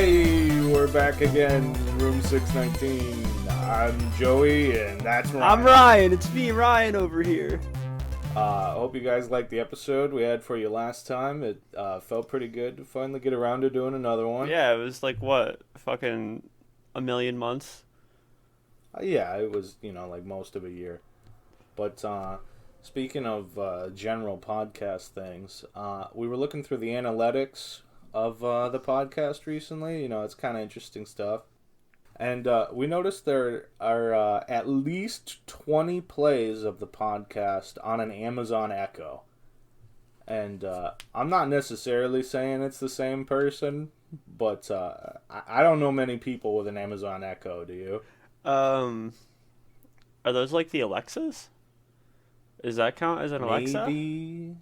Hey, we're back again, room 619. I'm Joey, and that's Ryan. I'm Ryan. It's me, Ryan, over here. I hope you guys liked the episode we had for you last time. It felt pretty good to finally get around to doing another one. Yeah, it was like, what, fucking a million months? Yeah, it was, like most of a year. But speaking of general podcast things, we were looking through the analytics of the podcast recently. It's kind of interesting stuff. And we noticed there are at least 20 plays of the podcast on an Amazon Echo. And I'm not necessarily saying it's the same person, but I don't know many people with an Amazon Echo, do you? Are those like the Alexas? Does that count as an Alexa? Maybe.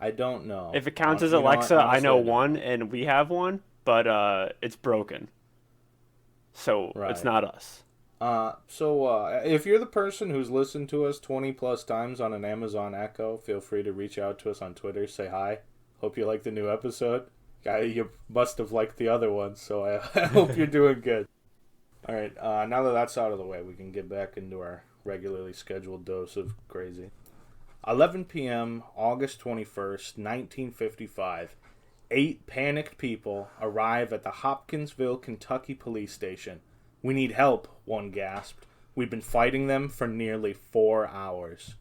I don't know. If it counts as Alexa, I know one, and we have one, but it's broken. So Right. It's not us. So if you're the person who's listened to us 20 plus times on an Amazon Echo, feel free to reach out to us on Twitter. Say hi. Hope you like the new episode. You must have liked the other one, so I hope you're doing good. All right, now that that's out of the way, we can get back into our regularly scheduled dose of crazy. 11 p.m., August 21st, 1955. 8 panicked people arrive at the Hopkinsville, Kentucky police station. "We need help," one gasped. "We've been fighting them for nearly 4 hours."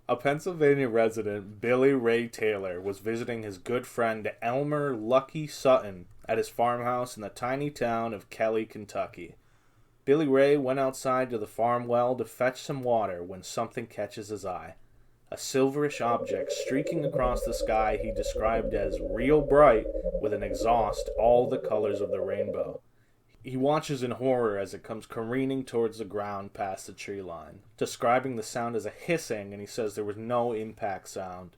A Pennsylvania resident, Billy Ray Taylor, was visiting his good friend Elmer Lucky Sutton at his farmhouse in the tiny town of Kelly, Kentucky. Billy Ray went outside to the farm well to fetch some water when something catches his eye. A silverish object streaking across the sky he described as real bright, with an exhaust all the colors of the rainbow. He watches in horror as it comes careening towards the ground past the tree line, describing the sound as a hissing, and he says there was no impact sound.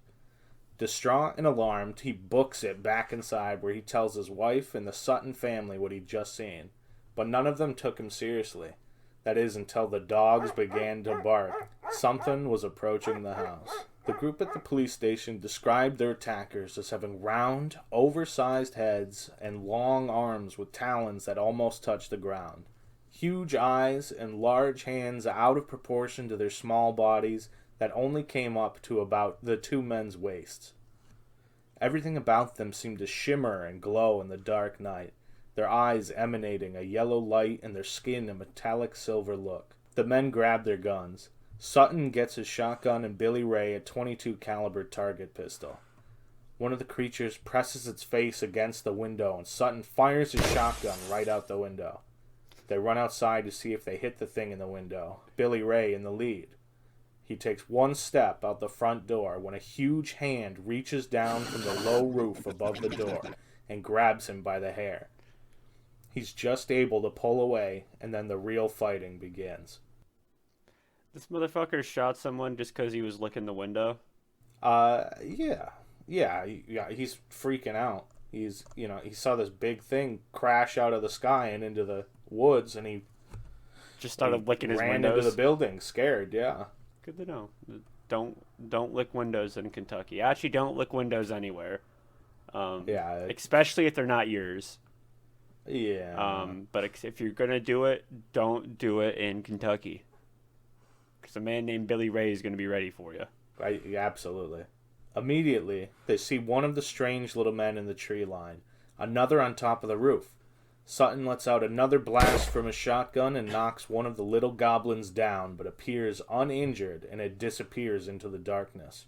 Distraught and alarmed, he books it back inside, where he tells his wife and the Sutton family what he'd just seen. But none of them took him seriously. That is, until the dogs began to bark. Something was approaching the house. The group at the police station described their attackers as having round, oversized heads and long arms with talons that almost touched the ground. Huge eyes and large hands out of proportion to their small bodies that only came up to about the two men's waists. Everything about them seemed to shimmer and glow in the dark night, their eyes emanating a yellow light and their skin a metallic silver look. The men grabbed their guns. Sutton gets his shotgun and Billy Ray a .22 caliber target pistol. One of the creatures presses its face against the window and Sutton fires his shotgun right out the window. They run outside to see if they hit the thing in the window, Billy Ray in the lead. He takes one step out the front door when a huge hand reaches down from the low roof above the door and grabs him by the hair. He's just able to pull away, and then the real fighting begins. This motherfucker shot someone just because he was licking the window? Yeah, he's freaking out. He saw this big thing crash out of the sky and into the woods, and he just started licking his windows? Ran into the building, scared, yeah. Good to know. Don't lick windows in Kentucky. Actually, don't lick windows anywhere. Yeah. Especially if they're not yours. Yeah. But if you're gonna do it, don't do it in Kentucky, because a man named Billy Ray is gonna be ready for you. Absolutely. Immediately, they see one of the strange little men in the tree line, another on top of the roof. Sutton lets out another blast from his shotgun and knocks one of the little goblins down, but appears uninjured, and it disappears into the darkness.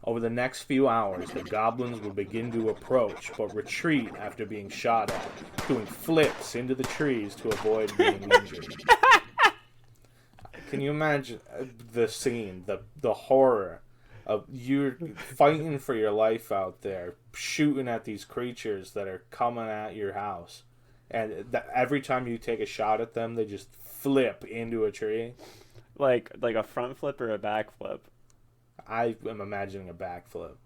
Over the next few hours, the goblins would begin to approach, but retreat after being shot at, doing flips into the trees to avoid being injured. Can you imagine the scene, the horror of you fighting for your life out there, shooting at these creatures that are coming at your house, and every time you take a shot at them, they just flip into a tree? Like a front flip or a back flip? I am imagining a backflip.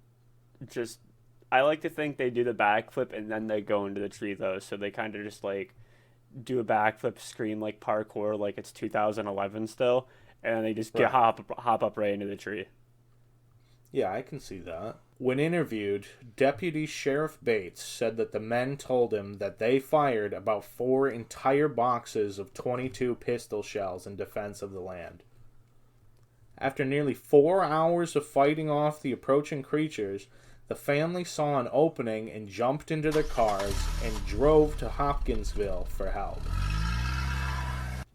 I like to think they do the backflip and then they go into the tree, though. So they kind of just like do a backflip, scream like parkour, like it's 2011 still, and they just hop up right into the tree. Yeah, I can see that. When interviewed, Deputy Sheriff Bates said that the men told him that they fired about 4 entire boxes of 22 pistol shells in defense of the land. After nearly 4 hours of fighting off the approaching creatures, the family saw an opening and jumped into their cars and drove to Hopkinsville for help.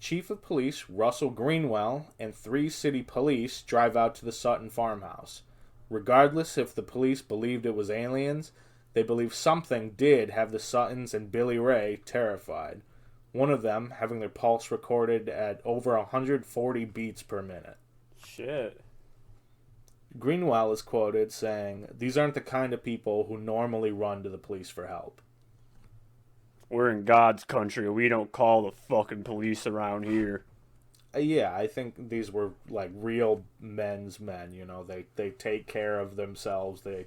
Chief of Police Russell Greenwell and 3 city police drive out to the Sutton farmhouse. Regardless if the police believed it was aliens, they believe something did have the Suttons and Billy Ray terrified, one of them having their pulse recorded at over 140 beats per minute. Shit. Greenwell is quoted saying, "These aren't the kind of people who normally run to the police for help. We're in God's country. We don't call the fucking police around here." Yeah, I think these were like real men's men, you know. They take care of themselves. They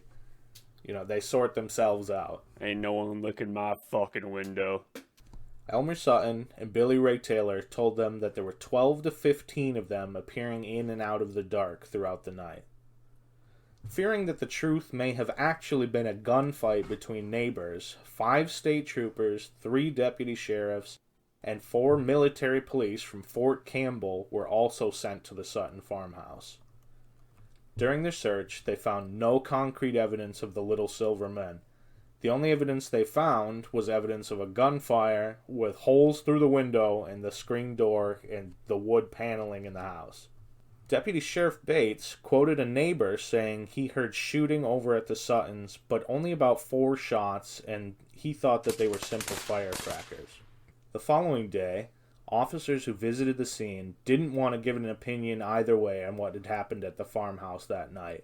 sort themselves out. Ain't no one looking my fucking window. Elmer Sutton and Billy Ray Taylor told them that there were 12 to 15 of them appearing in and out of the dark throughout the night. Fearing that the truth may have actually been a gunfight between neighbors, 5 state troopers, 3 deputy sheriffs, and 4 military police from Fort Campbell were also sent to the Sutton farmhouse. During their search, they found no concrete evidence of the Little Silver Men. The only evidence they found was evidence of a gunfire with holes through the window and the screen door and the wood paneling in the house. Deputy Sheriff Bates quoted a neighbor saying he heard shooting over at the Suttons, but only about 4 shots, and he thought that they were simple firecrackers. The following day, officers who visited the scene didn't want to give an opinion either way on what had happened at the farmhouse that night,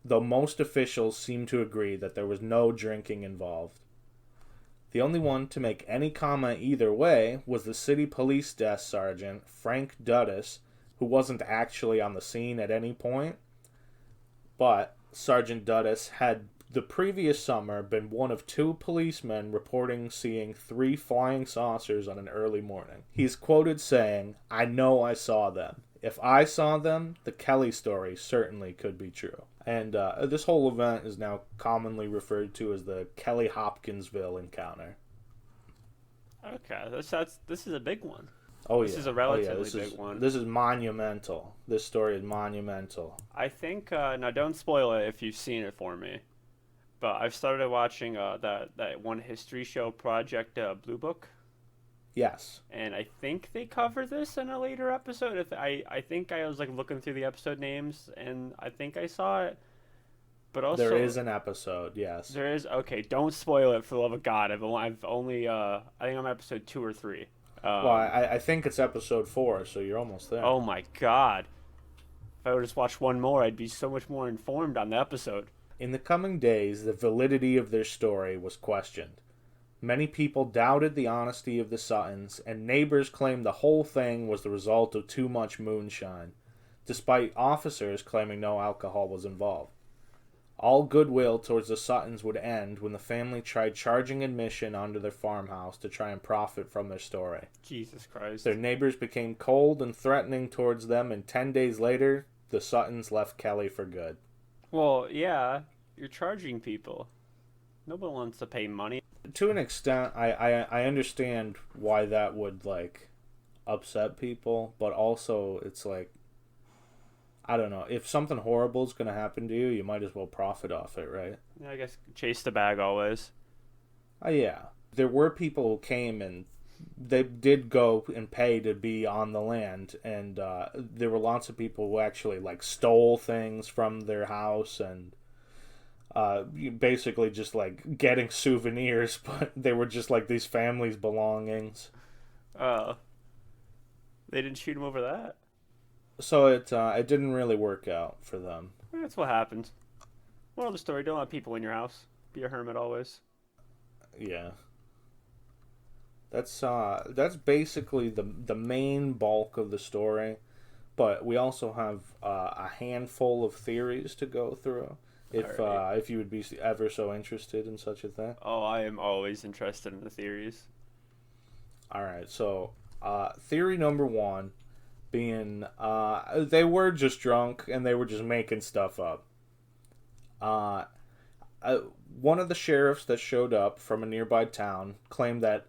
though most officials seemed to agree that there was no drinking involved. The only one to make any comment either way was the city police desk sergeant, Frank Dudas, who wasn't actually on the scene at any point, but Sergeant Dudas had the previous summer been one of 2 policemen reporting seeing 3 flying saucers on an early morning. He's quoted saying, "I know I saw them. If I saw them, the Kelly story certainly could be true." And this whole event is now commonly referred to as the Kelly-Hopkinsvile Encounter. Okay, this is a big one. Oh, this is a relatively big one. This is monumental. This story is monumental. I think, now don't spoil it if you've seen it for me, but I've started watching that one history show, Project Blue Book. Yes. And I think they cover this in a later episode. I think I was like looking through the episode names, and I think I saw it. But also there is an episode, yes. There is. Okay, don't spoil it for the love of God. I've only I think I'm episode 2 or 3. Well, I think it's episode 4, so you're almost there. Oh my God! If I would just watch one more, I'd be so much more informed on the episode. In the coming days, the validity of their story was questioned. Many people doubted the honesty of the Suttons, and neighbors claimed the whole thing was the result of too much moonshine, despite officers claiming no alcohol was involved. All goodwill towards the Suttons would end when the family tried charging admission onto their farmhouse to try and profit from their story. Jesus Christ. Their neighbors became cold and threatening towards them, and 10 days later, the Suttons left Kelly for good. Well, yeah, you're charging people. Nobody wants to pay money. To an extent, I understand why that would, like, upset people, but also it's like, I don't know. If something horrible is going to happen to you, you might as well profit off it, right? Yeah, I guess chase the bag always. Yeah. There were people who came and they did go and pay to be on the land, and there were lots of people who actually, like, stole things from their house and basically just, like, getting souvenirs, but they were just, like, these families' belongings. They didn't shoot him over that? So it didn't really work out for them. That's what happens. Moral of the story, don't let people in your house. Be a hermit always. Yeah. That's basically the main bulk of the story, but we also have a handful of theories to go through. If you would be ever so interested in such a thing. Oh, I am always interested in the theories. All right, so theory number 1 being they were just drunk and they were just making stuff up. one of the sheriffs that showed up from a nearby town claimed that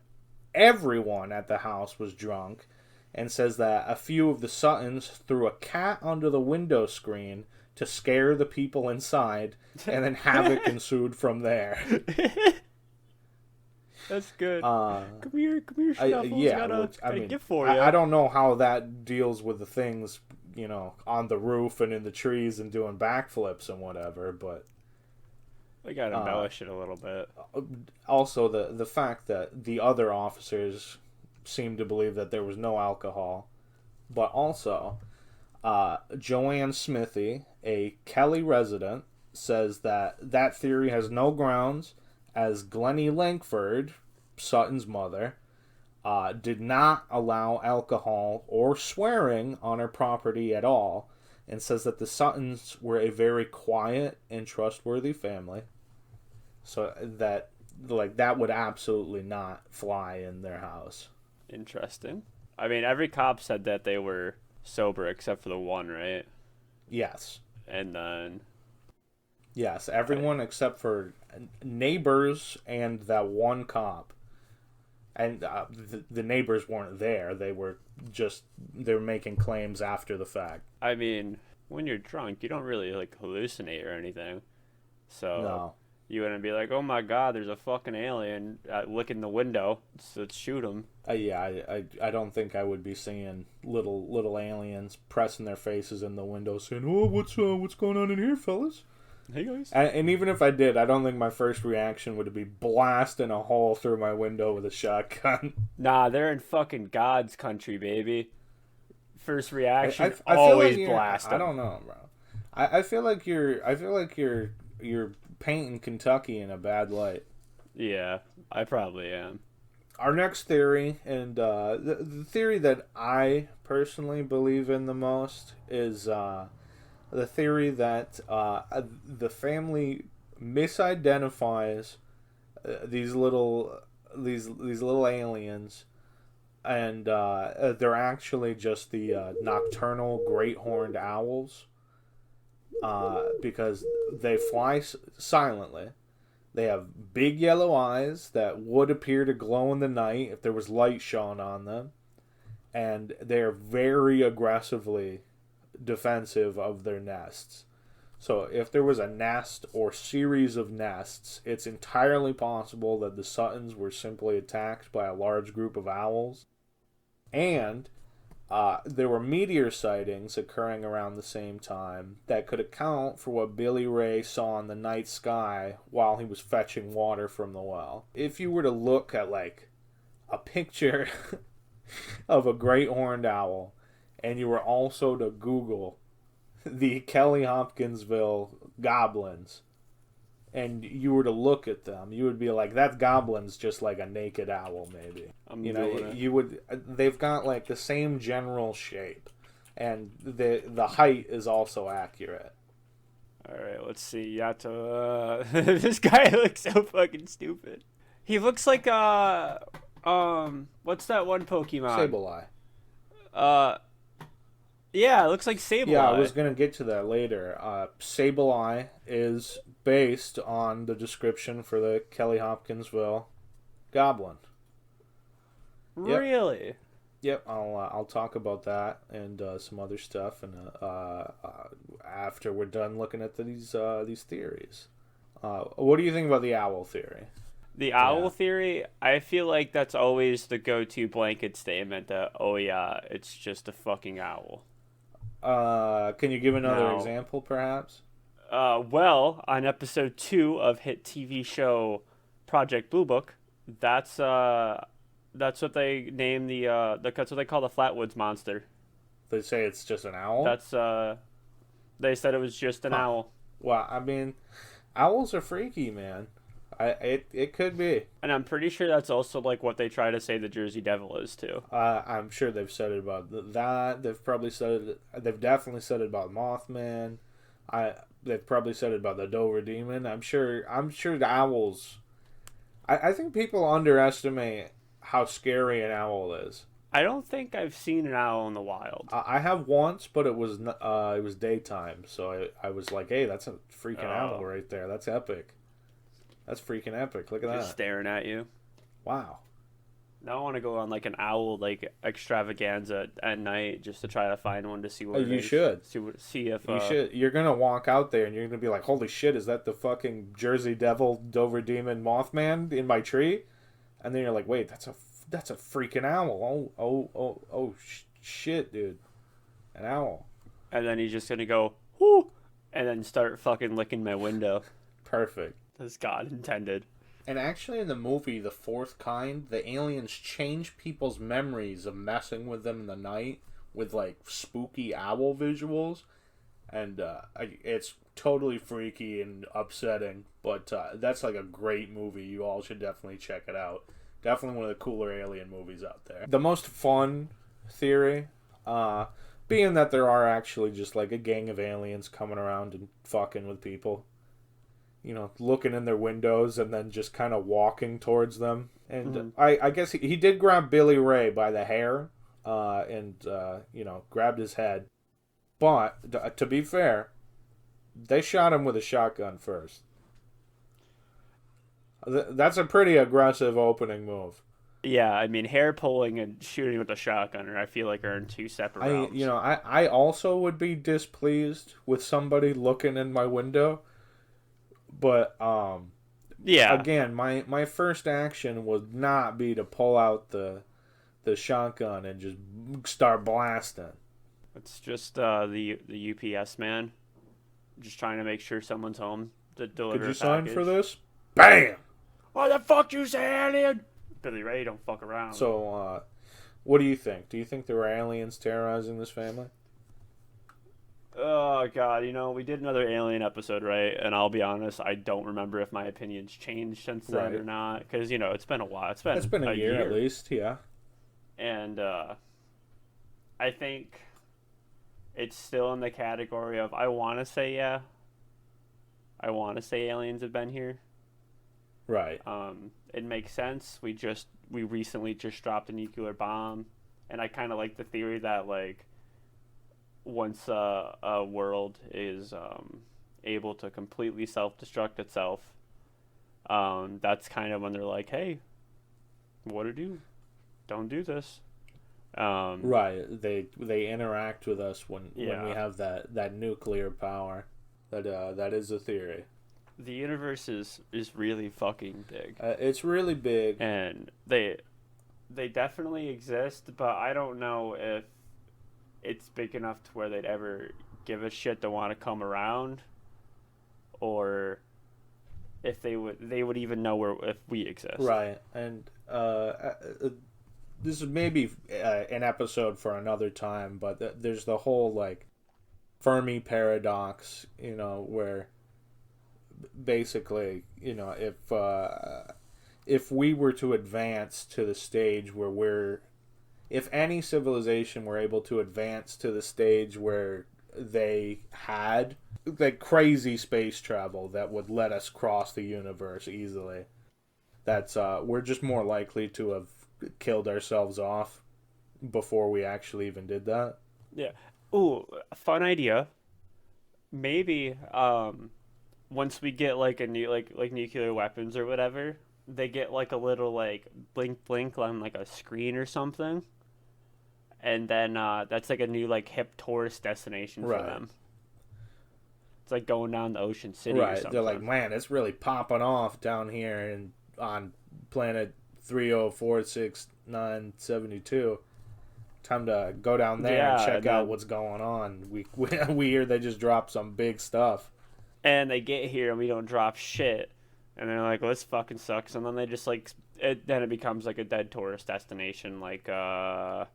everyone at the house was drunk, and says that a few of the Suttons threw a cat under the window screen to scare the people inside, and then havoc ensued from there. That's good. Come here, Snuffles. Yeah, got I mean, gift for you. I don't know how that deals with the things, on the roof and in the trees and doing backflips and whatever, but they gotta embellish it a little bit. Also, the fact that the other officers seemed to believe that there was no alcohol, but also Joanne Smithy, a Kelly resident, says that theory has no grounds, as Glennie Langford, Sutton's mother, did not allow alcohol or swearing on her property at all, and says that the Suttons were a very quiet and trustworthy family, so that would absolutely not fly in their house. Interesting. I mean, every cop said that they were sober except for the one, right? Yes. And then... Yes, everyone except for neighbors and that one cop. And the neighbors weren't there. They were making claims after the fact. I mean, when you're drunk, you don't really, hallucinate or anything. So... No. You wouldn't be like, oh my god, there's a fucking alien licking the window. Let's shoot him. Yeah, I don't think I would be seeing little aliens pressing their faces in the window saying, oh, what's going on in here, fellas? Hey, guys. And even if I did, I don't think my first reaction would be blasting a hole through my window with a shotgun. Nah, they're in fucking God's country, baby. First reaction, I always feel like blast them. I don't know, bro. I feel like you're painting Kentucky in a bad light. Yeah, I probably am. Our next theory, and the theory that I personally believe in the most, is the theory that the family misidentifies these little aliens, and they're actually just the nocturnal great horned owls. Because they fly silently. They have big yellow eyes that would appear to glow in the night if there was light shone on them. And they are very aggressively defensive of their nests. So if there was a nest or series of nests, it's entirely possible that the Suttons were simply attacked by a large group of owls. And there were meteor sightings occurring around the same time that could account for what Billy Ray saw in the night sky while he was fetching water from the well. If you were to look at a picture of a great horned owl, and you were also to Google the Kelly-Hopkinsville goblins, and you were to look at them, you would be like, that goblin's just like a naked owl, maybe. They've got the same general shape, and the height is also accurate. All right, let's see. Yato. This guy looks so fucking stupid. He looks like what's that one Pokemon? Sableye. Yeah, it looks like Sableye. Yeah, I was going to get to that later. Sableye is based on the description for the Kelly-Hopkinsville goblin. Really? Yep, I'll talk about that and some other stuff, and after we're done looking at these theories. What do you think about the owl theory? The owl theory, I feel like that's always the go-to blanket statement that, oh yeah, it's just a fucking owl. Can you give another example, perhaps? Well, on episode 2 of hit TV show Project Blue Book, that's what they name that's what they call the Flatwoods Monster. They say it's just an owl? They said it was just an owl. Well, I mean, owls are freaky, man. It could be. And I'm pretty sure that's also what they try to say the Jersey Devil is too. I'm sure they've said it about that. They've definitely said it about Mothman. They've probably said it about the Dover Demon. I'm sure the owls. I think people underestimate how scary an owl is. I don't think I've seen an owl in the wild. I have once, but it was daytime, so I was like, hey, that's a freaking owl right there. That's epic. That's freaking epic. Look at just that. staring at you. Wow. Now I want to go on like an owl like extravaganza at night just to try to find one to see what it You is. should. See if You should. You're gonna walk out there and you're gonna be like, "Holy shit! Is that the fucking Jersey Devil, Dover Demon, Mothman in my tree?" And then you're like, "Wait, that's a freaking owl! Shit, dude, an owl!" And then he's just gonna go whoo, and then start fucking licking my window. Perfect. As God intended. And actually, in the movie, The Fourth Kind, the aliens change people's memories of messing with them in the night with, like, spooky owl visuals. And it's totally freaky and upsetting. But that's, like, a great movie. You all should definitely check it out. Definitely one of the cooler alien movies out there. The most fun theory, being that there are actually just, like, a gang of aliens coming around and fucking with people. You know, looking in their windows and then just kind of walking towards them. And I guess he did grab Billy Ray by the hair and, grabbed his head. But, to be fair, they shot him with a shotgun first. That's a pretty aggressive opening move. Yeah, I mean, hair pulling and shooting with a shotgun, I feel like are in two separate realms. I also would be displeased with somebody looking in my window. But, yeah. Again, my first action would not be to pull out the shotgun and just start blasting. It's just the UPS man, just trying to make sure someone's home to deliver. Could you a sign package. for this? Bam! What the fuck you say, alien? Billy Ray, don't fuck around. So, what do you think? Do you think there were aliens terrorizing this family? Oh God, we did another alien episode, right? And I'll be honest, I don't remember if my opinion's changed since then or not, because it's been a while. It's been a year at least, yeah. And I think it's still in the category of I want to say yeah. I want to say aliens have been here. Right. It makes sense. We recently just dropped a nuclear bomb, and I kind of like the theory that like. Once a world is able to completely self-destruct itself, that's kind of when they're like, hey, what to do? Don't do this. Right. They interact with us when we have that nuclear power. That is a theory. The universe is really fucking big. It's really big. And they definitely exist, but I don't know if it's big enough to where they'd ever give a shit to want to come around, or if they would even know if we exist. Right, and this is maybe an episode for another time, but there's the whole like Fermi paradox, where basically, if we were to advance to the stage where if any civilization were able to advance to the stage where they had like crazy space travel that would let us cross the universe easily, that's we're just more likely to have killed ourselves off before we actually even did that. Yeah. Ooh, fun idea. Maybe once we get like a new like nuclear weapons or whatever, they get like a little like blink on like a screen or something. And then that's like a new like hip tourist destination for them. It's like going down the Ocean City or something. They're like, man, it's really popping off down here on planet 3046972. Time to go down there and check out what's going on. We hear they just dropped some big stuff. And they get here and we don't drop shit. And they're like, well, this fucking sucks. And then they just like, then it becomes like a dead tourist destination. Like, I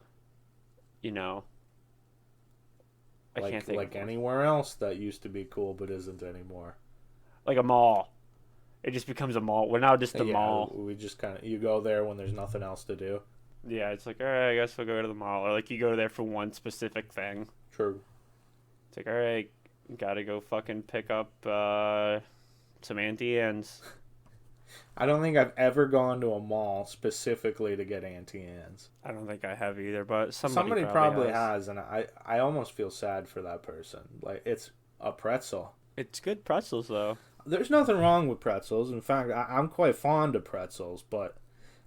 can't think like anywhere else that used to be cool but isn't anymore. Like a mall. It just becomes a mall. We're now just a mall. We just kind of, you go there when there's nothing else to do. Yeah, it's like, all right, I guess we'll go to the mall. Or like you go there for one specific thing. True. It's like, all right, gotta go fucking pick up some Auntie Anne's. I don't think I've ever gone to a mall specifically to get Auntie Anne's. I don't think I have either, but somebody probably has, and I almost feel sad for that person. Like, it's a pretzel. It's good pretzels, though. There's nothing wrong with pretzels. In fact, I'm quite fond of pretzels, but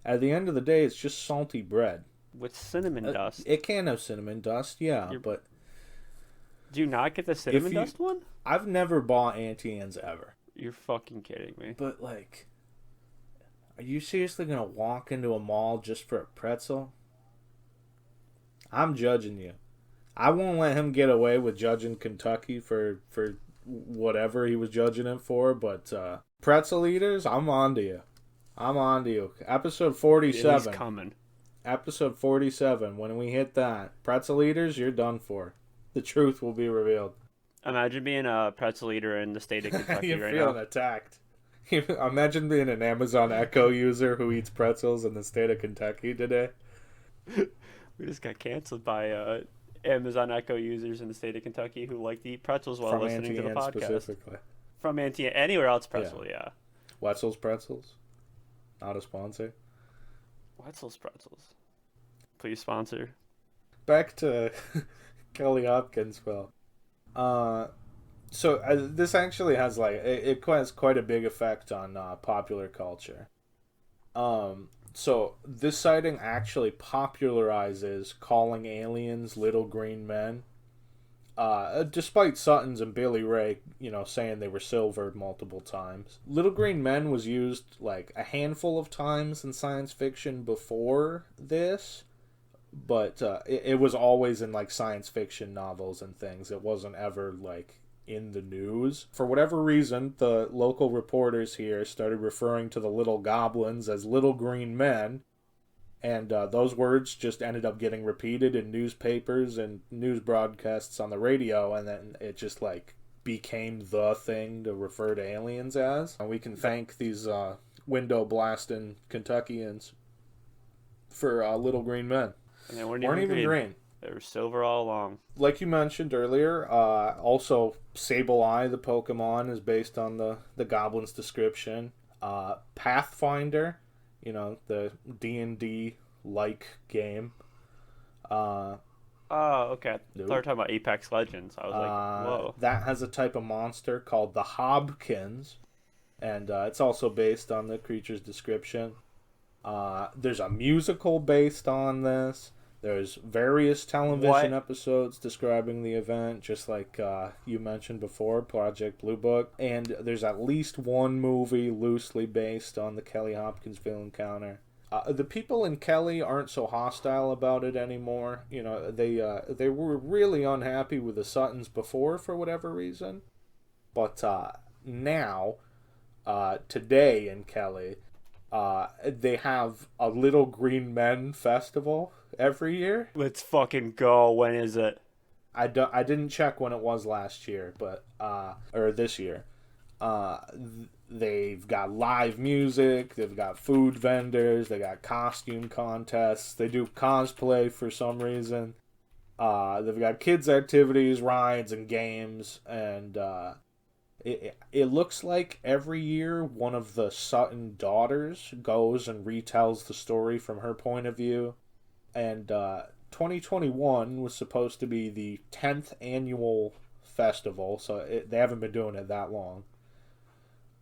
at the end of the day, it's just salty bread. With cinnamon dust. It can have cinnamon dust, yeah, but Do you not get the cinnamon dust one? I've never bought Auntie Anne's ever. You're fucking kidding me. But, like, are you seriously going to walk into a mall just for a pretzel? I'm judging you. I won't let him get away with judging Kentucky for whatever he was judging it for, but pretzel eaters, I'm on to you. I'm on to you. Episode 47. It is coming. Episode 47. When we hit that, pretzel eaters, you're done for. The truth will be revealed. Imagine being a pretzel eater in the state of Kentucky You're right feeling now. attacked. Imagine being an Amazon Echo user who eats pretzels in the state of Kentucky today. We just got canceled by Amazon Echo users in the state of Kentucky who like to eat pretzels while From listening to the Auntie Anne podcast. specifically. From Auntie Anne. Anywhere else pretzel, yeah. Wetzel's Pretzels. Not a sponsor. Wetzel's Pretzels. Please sponsor. Back to Kelly-Hopkinsville. So this actually has it has quite a big effect on popular culture. So this sighting actually popularizes calling aliens little green men. Despite Sutton's and Billy Ray, saying they were silvered multiple times. Little green men was used like a handful of times in science fiction before this, but it was always in like science fiction novels and things. It wasn't ever like in the news. For whatever reason, the local reporters here started referring to the little goblins as little green men, and those words just ended up getting repeated in newspapers and news broadcasts on the radio, and then it just like became the thing to refer to aliens as. And we can thank these window blasting Kentuckians for little green men. And they weren't even green. They were silver all along. Like you mentioned earlier, also Sableye, the Pokemon, is based on the goblin's description. Pathfinder, the D&D like game. Oh, okay. Nope. I thought we were talking about Apex Legends. I was like, whoa. That has a type of monster called the Hobkins, and it's also based on the creature's description. There's a musical based on this. There's various television episodes describing the event, just like you mentioned before, Project Blue Book. And there's at least one movie loosely based on the Kelly-Hopkinsville Encounter. The people in Kelly aren't so hostile about it anymore. They were really unhappy with the Suttons before for whatever reason. But now, today in Kelly, they have a Little Green Men festival every year. Let's fucking go. When is it? I didn't check when it was last year, but or this year. They've got live music, they've got food vendors, they got costume contests, they do cosplay for some reason. They've got kids activities, rides, and games, and it looks like every year one of the Sutton daughters goes and retells the story from her point of view. And 2021 was supposed to be the 10th annual festival, so they haven't been doing it that long.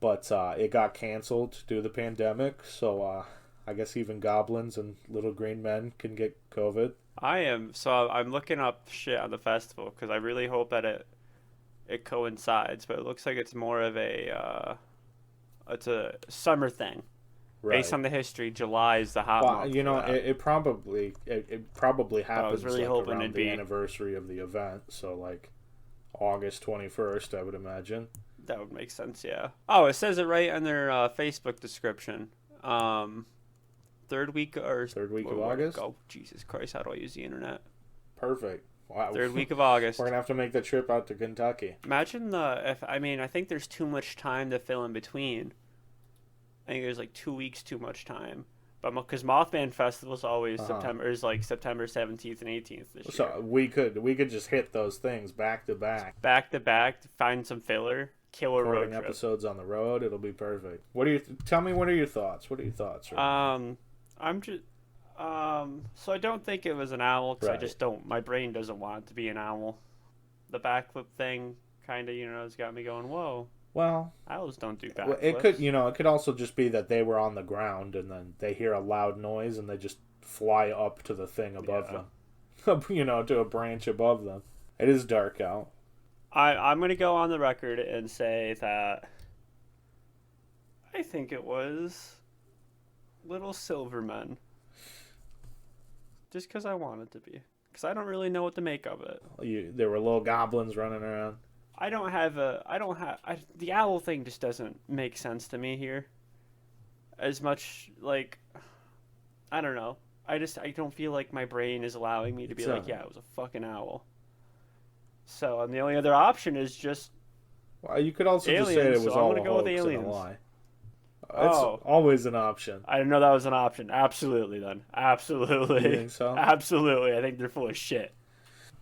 But it got canceled due to the pandemic, so I guess even goblins and little green men can get COVID. I'm looking up shit on the festival because I really hope that it coincides, but it looks like it's more of it's a summer thing. Right. Based on the history, July is the hot month. It probably happens I was really hoping around it'd the be anniversary of the event, so like August 21st, I would imagine. That would make sense, yeah. Oh, it says it right on their Facebook description. Third week of August? Oh, Jesus Christ, how do I use the internet? Perfect. Wow. Third week of August. We're going to have to make the trip out to Kentucky. Imagine I think there's too much time to fill in between. I think there's like 2 weeks too much time. But because Mothman Festival is always September 17th and 18th this year. So we could just hit those things back to back. Back to back, find some filler, kill a road trip. Episodes on the road, it'll be perfect. Tell me, what are your thoughts? What are your thoughts? Right I'm just so I don't think it was an owl because I just don't. My brain doesn't want it to be an owl. The backflip thing kind of has got me going. Whoa. Well, Owls don't do it backflips. could, it could also just be that they were on the ground and then they hear a loud noise and they just fly up to the thing above them. To a branch above them. It is dark out. I'm going to go on the record and say that I think it was Little Silvermen. Just because I want it to be. Because I don't really know what to make of it. There were little goblins running around. The owl thing just doesn't make sense to me here. As much, like, I don't know. I don't feel like my brain is allowing me to be like, yeah, it was a fucking owl. So, and the only other option is just Well, you could also aliens, just say it was so all I'm a gonna go with hoax and a aliens. lie. It's always an option. I didn't know that was an option. Absolutely, then. Absolutely. You think so? Absolutely. I think they're full of shit.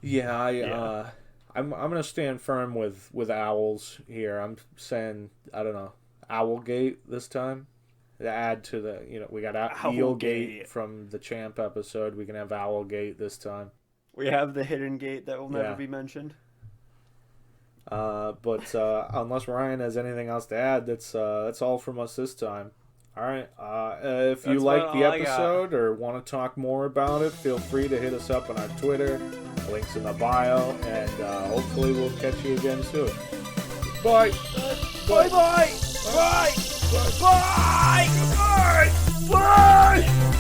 Yeah, I'm gonna stand firm with owls here. I'm saying, I don't know, Owlgate this time. To add to the, we got Eelgate from the Champ episode. We can have Owlgate this time. We have the hidden gate that will never be mentioned. But unless Ryan has anything else to add, that's all from us this time. All right. If you like the episode or want to talk more about it, feel free to hit us up on our Twitter. Links in the bio, and hopefully we'll catch you again soon. Bye. Bye. Bye. Bye. Bye. Bye. Bye. Bye.